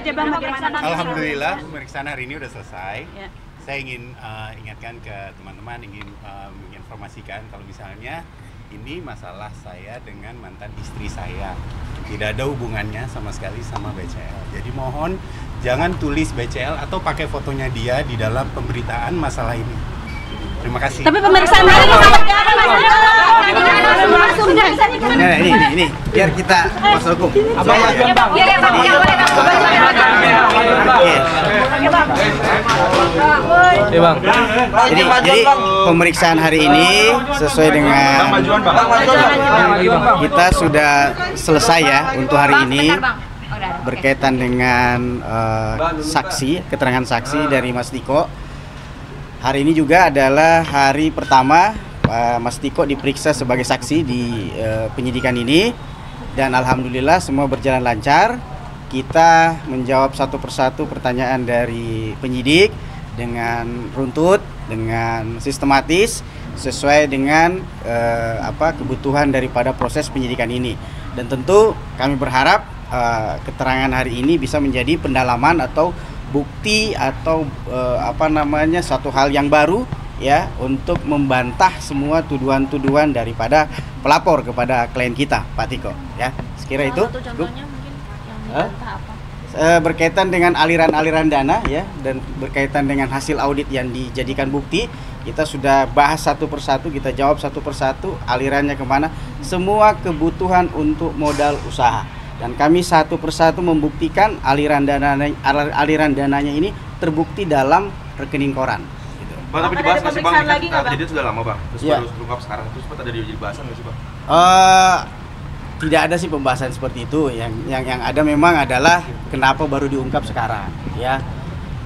aja Bang, bagaimana? Alhamdulillah pemeriksaan hari ini udah selesai. Ya. Saya ingin ingatkan ke teman-teman, ingin menginformasikan kalau misalnya ini masalah saya dengan mantan istri saya. Tidak ada hubungannya sama sekali sama BCL. Jadi mohon jangan tulis BCL atau pakai fotonya dia di dalam pemberitaan masalah ini. Terima kasih. Tapi pemeriksaan hari ini langsung Nah, ini biar kita masuk hukum. Abang maju Bang. Iya, Bang. Iya Bang. Jadi pemeriksaan hari ini sesuai dengan kita sudah selesai ya untuk hari ini berkaitan dengan saksi, keterangan saksi dari Mas Diko. Hari ini juga adalah hari pertama Mas Diko diperiksa sebagai saksi di penyidikan ini, dan alhamdulillah semua berjalan lancar. Kita menjawab satu persatu pertanyaan dari penyidik dengan runtut, dengan sistematis, sesuai dengan kebutuhan daripada proses penyidikan ini. Dan tentu kami berharap keterangan hari ini bisa menjadi pendalaman atau bukti atau satu hal yang baru ya untuk membantah semua tuduhan-tuduhan daripada pelapor kepada klien kita, Pak Tiko ya. Sekira itu cukup. Berkaitan dengan aliran-aliran dana ya, dan berkaitan dengan hasil audit yang dijadikan bukti, kita sudah bahas satu persatu, kita jawab satu persatu alirannya kemana, semua kebutuhan untuk modal usaha. Dan kami satu persatu membuktikan aliran dananya ini terbukti dalam rekening koran. Gitu. Bang, tapi dibahas nggak sih Bang? Jadi sudah lama Bang, terus ya. baru terungkap sekarang, terus sempat ada di bahasan nggak sih Bang? Tidak ada sih pembahasan seperti itu. Yang ada memang adalah kenapa baru diungkap sekarang, ya.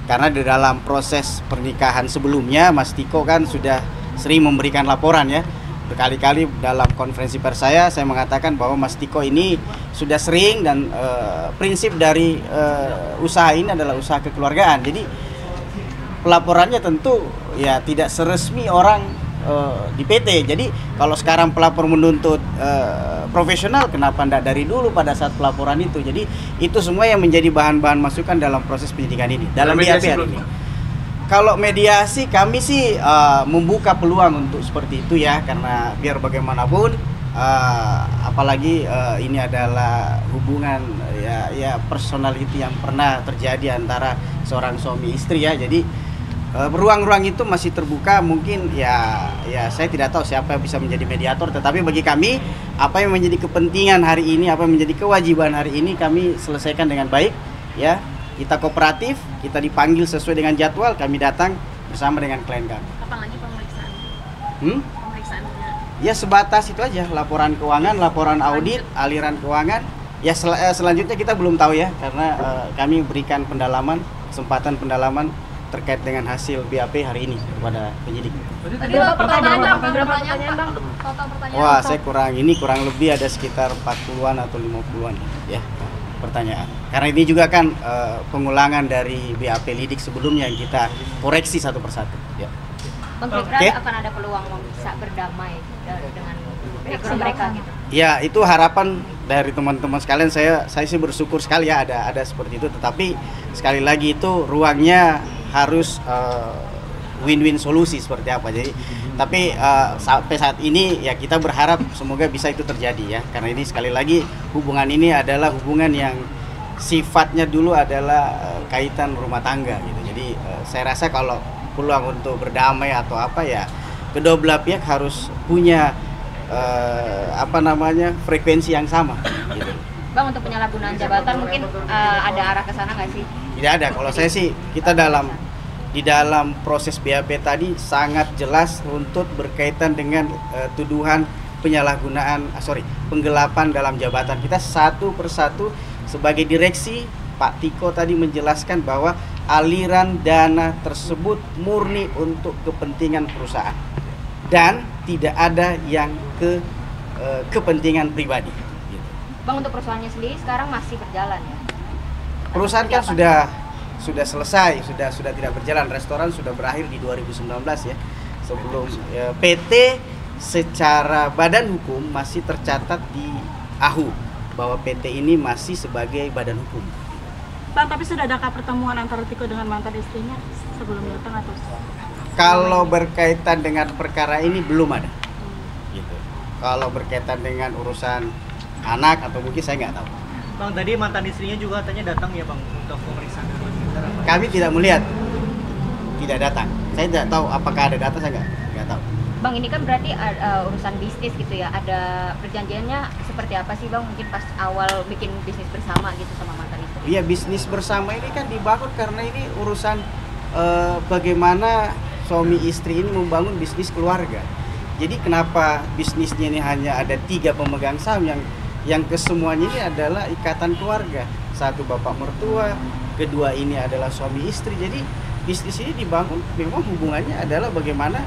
Karena di dalam proses pernikahan sebelumnya, Mas Tiko kan sudah sering memberikan laporan ya. Berkali-kali dalam konferensi pers saya mengatakan bahwa Mas Tiko ini sudah sering, dan prinsip dari usaha ini adalah usaha kekeluargaan. Jadi pelaporannya tentu ya tidak seresmi orang di PT. Jadi kalau sekarang pelapor menuntut profesional, kenapa tidak dari dulu pada saat pelaporan itu? Jadi itu semua yang menjadi bahan-bahan masukan dalam proses penyidikan ini, dalam BAP ini. Kalau mediasi kami sih membuka peluang untuk seperti itu ya, karena biar bagaimanapun apalagi ini adalah hubungan ya personality yang pernah terjadi antara seorang suami istri ya. Jadi ruang-ruang itu masih terbuka. Mungkin ya saya tidak tahu siapa yang bisa menjadi mediator, tetapi bagi kami apa yang menjadi kepentingan hari ini, apa yang menjadi kewajiban hari ini kami selesaikan dengan baik ya. Kita kooperatif, kita dipanggil sesuai dengan jadwal, kami datang bersama dengan klien kami. Kapan lagi pemeriksaan? Pemeriksaannya? Ya sebatas itu aja, laporan keuangan, laporan audit, aliran keuangan. Ya selanjutnya kita belum tahu ya, karena kami berikan kesempatan pendalaman terkait dengan hasil BAP hari ini kepada penyidik. Berapa pertanyaan Bang? Total pertanyaan. Wah, saya kurang lebih ada sekitar 40-an atau 50-an ya pertanyaan. Karena ini juga kan pengulangan dari BAP lidik sebelumnya yang kita koreksi satu persatu ya. Bang, kira-kira akan ada peluang bisa berdamai dengan mereka gitu. Ya, itu harapan dari teman-teman sekalian. Saya sih bersyukur sekali ya ada seperti itu, tetapi sekali lagi itu ruangnya harus win-win solusi seperti apa. Jadi tapi sampai saat ini ya kita berharap semoga bisa itu terjadi ya, karena ini sekali lagi hubungan ini adalah hubungan yang sifatnya dulu adalah kaitan rumah tangga gitu. Jadi saya rasa kalau peluang untuk berdamai atau apa ya, kedua belah pihak harus punya frekuensi yang sama gitu. Bang, untuk penyalahgunaan jabatan mungkin ada arah ke sana nggak sih? Tidak ada. Kalau saya sih kita di dalam proses BAP tadi sangat jelas runtut berkaitan dengan tuduhan penggelapan dalam jabatan. Kita satu persatu sebagai direksi, Pak Tiko tadi menjelaskan bahwa aliran dana tersebut murni untuk kepentingan perusahaan dan tidak ada yang kepentingan pribadi. Bang, untuk perusahaannya sendiri sekarang masih berjalan ya? Perusahaan kan sudah selesai, sudah tidak berjalan. Restoran sudah berakhir di 2019 ya. Sebelum PT secara badan hukum masih tercatat di AHU bahwa PT ini masih sebagai badan hukum. Bang, tapi sudah adakah pertemuan antara Tiko dengan mantan istrinya sebelum datang atau? Kalau berkaitan dengan perkara ini belum ada. Gitu. Kalau berkaitan dengan urusan anak atau mungkin saya nggak tahu. Bang, tadi mantan istrinya juga katanya datang ya Bang untuk pemeriksaan. Kami tidak melihat, tidak datang. Saya tidak tahu apakah ada data, saya nggak tahu. Bang, ini kan berarti urusan bisnis gitu ya. Ada perjanjiannya seperti apa sih Bang? Mungkin pas awal bikin bisnis bersama gitu sama mantan istri. Iya, bisnis bersama ini kan dibangun karena ini urusan bagaimana suami istri ini membangun bisnis keluarga. Jadi kenapa bisnisnya ini hanya ada 3 pemegang saham yang kesemuanya ini adalah ikatan keluarga. Satu bapak mertua, kedua ini adalah suami istri. Jadi bisnis ini dibangun memang hubungannya adalah bagaimana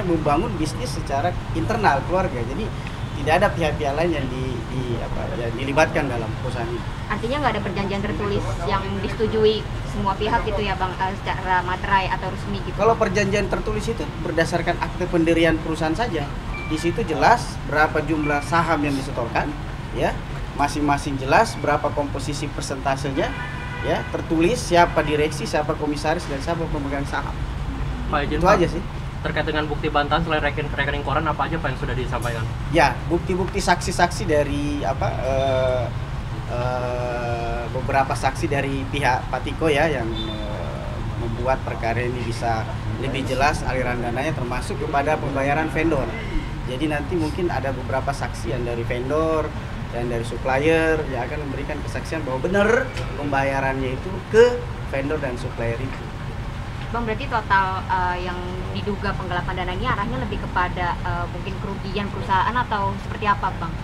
membangun bisnis secara internal keluarga. Jadi tidak ada pihak-pihak lain yang dilibatkan dalam perusahaan ini. Artinya nggak ada perjanjian tertulis yang disetujui semua pihak gitu ya Bang, secara materai atau resmi gitu. Kalau perjanjian tertulis itu berdasarkan akte pendirian perusahaan saja. Di situ jelas berapa jumlah saham yang disetorkan, ya. Masing-masing jelas berapa komposisi persentasenya, ya, tertulis siapa direksi, siapa komisaris dan siapa pemegang saham. Pak izin, Itu Pak, aja sih. terkait dengan bukti bantahan selain rekening koran apa aja Pak yang sudah disampaikan? Ya, bukti-bukti saksi-saksi dari beberapa saksi dari pihak Pak Tiko ya yang membuat perkara ini bisa lebih jelas aliran dananya termasuk kepada pembayaran vendor. Jadi nanti mungkin ada beberapa saksi yang dari vendor dan dari supplier yang akan memberikan kesaksian bahwa benar pembayarannya itu ke vendor dan supplier itu. Bang, berarti total yang diduga penggelapan dana ini arahnya lebih kepada mungkin kerugian perusahaan atau seperti apa Bang?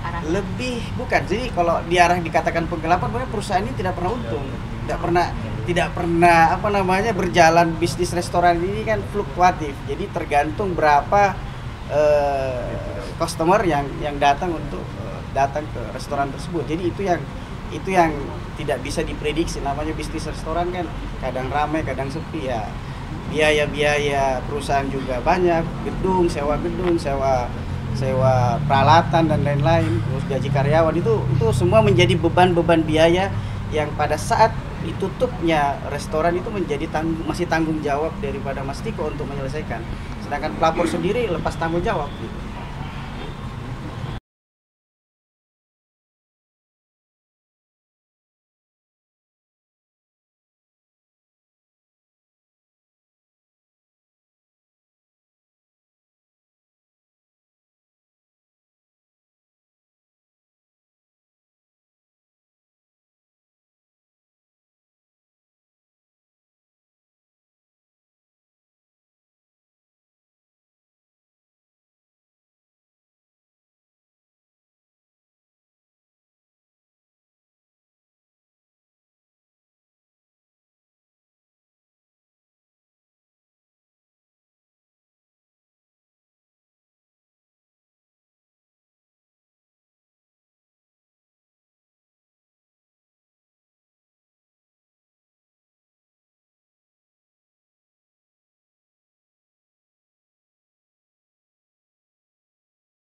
Arahnya? Lebih bukan. Jadi kalau di arah dikatakan penggelapan, makanya perusahaan ini tidak pernah untung, tidak pernah berjalan. Bisnis restoran ini kan fluktuatif. Jadi tergantung berapa customer yang datang untuk datang ke restoran tersebut. Jadi itu yang tidak bisa diprediksi. Namanya bisnis restoran kan kadang ramai, kadang sepi ya. Biaya perusahaan juga banyak, sewa gedung, sewa peralatan dan lain-lain, terus gaji karyawan itu semua menjadi beban biaya yang pada saat ditutupnya restoran itu menjadi masih tanggung jawab daripada Mas Tiko untuk menyelesaikan. Sedangkan pelapor sendiri lepas tanggung jawab gitu.